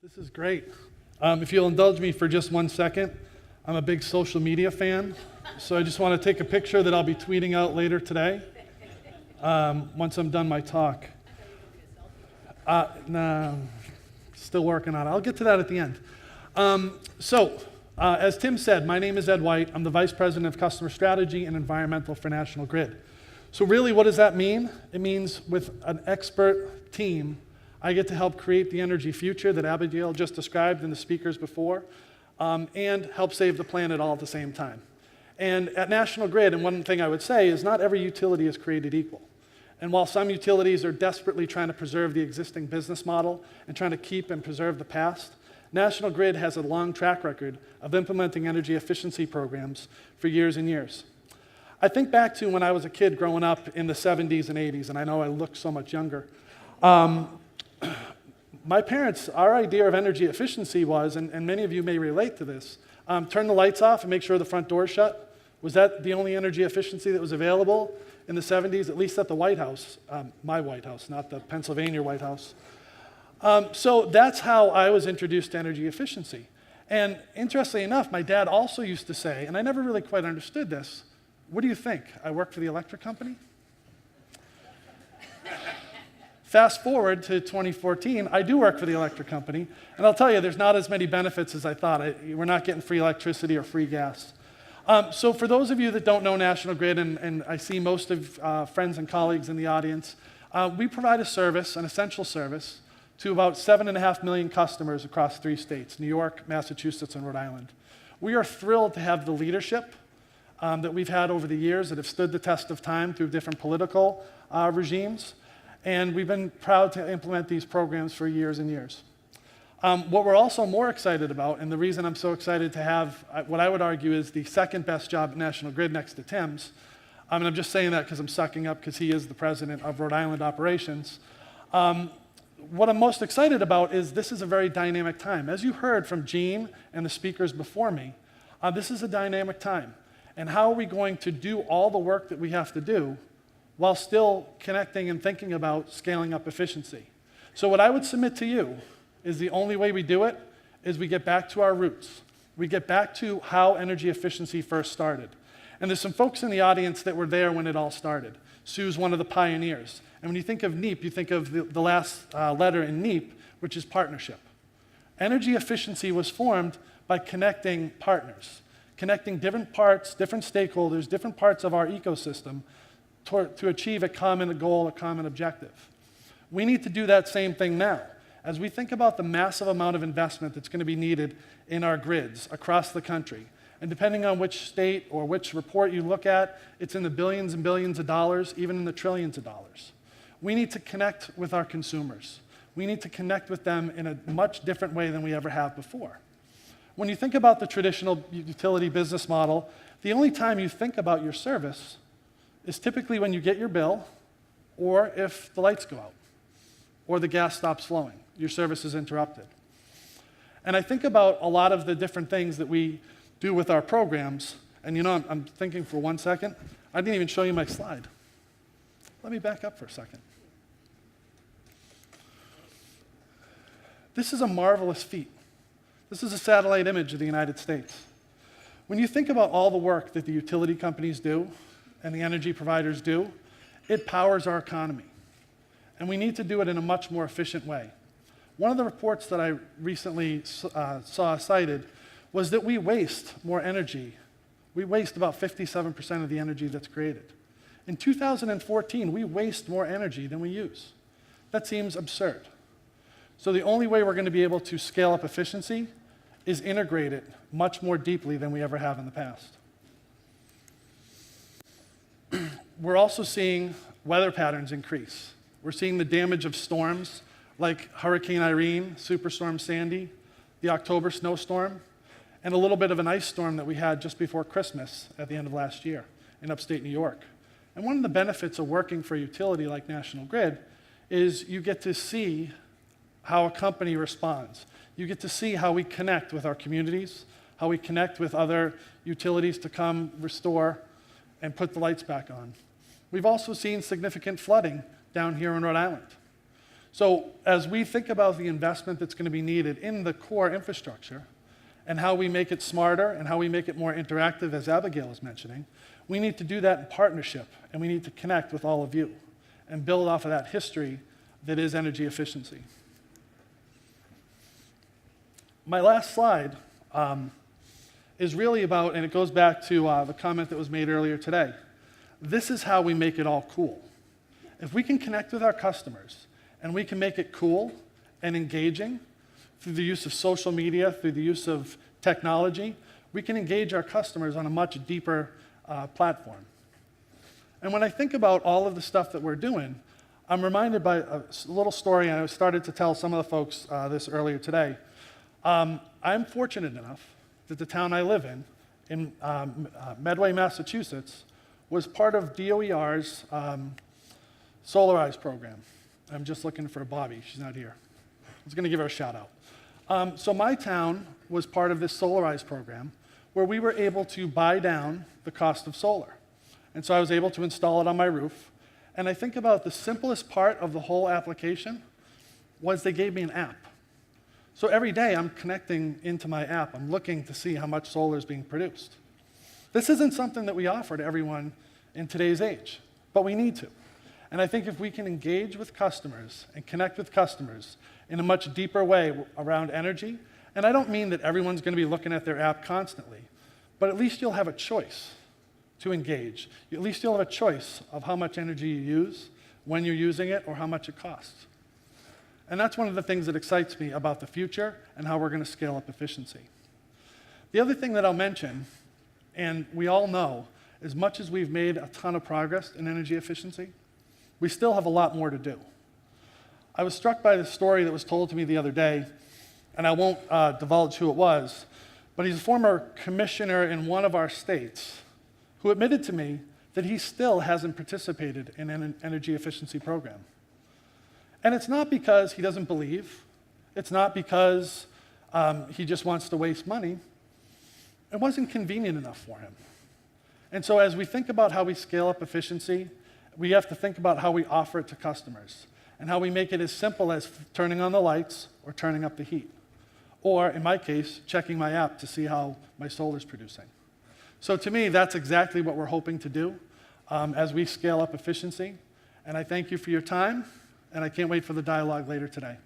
This is great. If you'll indulge me for just 1 second, I'm a big social media fan, so I just want to take a picture that I'll be tweeting out later today once I'm done my talk. Nah, still working on it. I'll get to that at the end. As Tim said, my name is Ed White. I'm the Vice President of Customer Strategy and Environmental for National Grid. So really, what does that mean? It means with an expert team, I get to help create the energy future that Abigail just described in the speakers before, and help save the planet all at the same time. And at National Grid, and one thing I would say is not every utility is created equal. And while some utilities are desperately trying to preserve the existing business model and trying to keep and preserve the past, National Grid has a long track record of implementing energy efficiency programs for years and years. I think back to when I was a kid growing up in the 70s and 80s, and I know I look so much younger. My parents, our idea of energy efficiency was, and many of you may relate to this, turn the lights off and make sure the front door is shut. Was that the only energy efficiency that was available in the 70s, at least at the White House, my White House, not the Pennsylvania White House? So that's how I was introduced to energy efficiency. And interestingly enough, my dad also used to say, and I never really quite understood this, what do you think? I work for the electric company? Fast forward to 2014, I do work for the electric company, and I'll tell you, there's not as many benefits as I thought. We're not getting free electricity or free gas. So for those of you that don't know National Grid, and I see most of friends and colleagues in the audience, we provide a service, an essential service, to about 7.5 million customers across 3 states, New York, Massachusetts, and Rhode Island. We are thrilled to have the leadership that we've had over the years that have stood the test of time through different political regimes. And we've been proud to implement these programs for years and years. What we're also more excited about, and the reason I'm so excited to have what I would argue is the second best job at National Grid next to Tim's, and I'm just saying that because I'm sucking up because he is the president of Rhode Island operations. What I'm most excited about is this is a very dynamic time. As you heard from Gene and the speakers before me, this is a dynamic time. And how are we going to do all the work that we have to do while still connecting and thinking about scaling up efficiency? So what I would submit to you is the only way we do it is we get back to our roots. We get back to how energy efficiency first started. And there's some folks in the audience that were there when it all started. Sue's one of the pioneers. And when you think of NEEP, you think of the last letter in NEEP, which is partnership. Energy efficiency was formed by connecting partners, connecting different parts, different stakeholders, different parts of our ecosystem to achieve a common goal, a common objective. We need to do that same thing now. As we think about the massive amount of investment that's going to be needed in our grids across the country, and depending on which state or which report you look at, it's in the billions and billions of dollars, even in the trillions of dollars. We need to connect with our consumers. We need to connect with them in a much different way than we ever have before. When you think about the traditional utility business model, the only time you think about your service is typically when you get your bill, or if the lights go out, or the gas stops flowing, your service is interrupted. And I think about a lot of the different things that we do with our programs, and you know, I'm thinking for 1 second, I didn't even show you my slide. Let me back up for a second. This is a marvelous feat. This is a satellite image of the United States. When you think about all the work that the utility companies do, and the energy providers do, it powers our economy. And we need to do it in a much more efficient way. One of the reports that I recently saw cited was that we waste more energy. We waste about 57% of the energy that's created. In 2014, we waste more energy than we use. That seems absurd. So the only way we're going to be able to scale up efficiency is integrate it much more deeply than we ever have in the past. We're also seeing weather patterns increase. We're seeing the damage of storms like Hurricane Irene, Superstorm Sandy, the October snowstorm, and a little bit of an ice storm that we had just before Christmas at the end of last year in upstate New York. And one of the benefits of working for a utility like National Grid is you get to see how a company responds. You get to see how we connect with our communities, how we connect with other utilities to come restore and put the lights back on. We've also seen significant flooding down here in Rhode Island. So as we think about the investment that's going to be needed in the core infrastructure and how we make it smarter and how we make it more interactive, as Abigail was mentioning, we need to do that in partnership, and we need to connect with all of you and build off of that history that is energy efficiency. My last slide is really about, and it goes back to the comment that was made earlier today. This is how we make it all cool. If we can connect with our customers and we can make it cool and engaging through the use of social media, through the use of technology, we can engage our customers on a much deeper platform. And when I think about all of the stuff that we're doing, I'm reminded by a little story, and I started to tell some of the folks this earlier today. I'm fortunate enough that the town I live in Medway, Massachusetts, was part of DOER's Solarize program. I'm just looking for Bobby. She's not here. I was going to give her a shout out. So my town was part of this Solarize program where we were able to buy down the cost of solar. And so I was able to install it on my roof. And I think about the simplest part of the whole application was they gave me an app. So every day I'm connecting into my app. I'm looking to see how much solar is being produced. This isn't something that we offer to everyone in today's age, but we need to. And I think if we can engage with customers and connect with customers in a much deeper way around energy, and I don't mean that everyone's going to be looking at their app constantly, but at least you'll have a choice to engage. At least you'll have a choice of how much energy you use, when you're using it, or how much it costs. And that's one of the things that excites me about the future and how we're going to scale up efficiency. The other thing that I'll mention, and we all know, as much as we've made a ton of progress in energy efficiency, we still have a lot more to do. I was struck by the story that was told to me the other day, and I won't divulge who it was, but he's a former commissioner in one of our states who admitted to me that he still hasn't participated in an energy efficiency program. And it's not because he doesn't believe. It's not because he just wants to waste money. It wasn't convenient enough for him. And so as we think about how we scale up efficiency, we have to think about how we offer it to customers and how we make it as simple as turning on the lights or turning up the heat. Or, in my case, checking my app to see how my solar is producing. So to me, that's exactly what we're hoping to do as we scale up efficiency. And I thank you for your time, and I can't wait for the dialogue later today.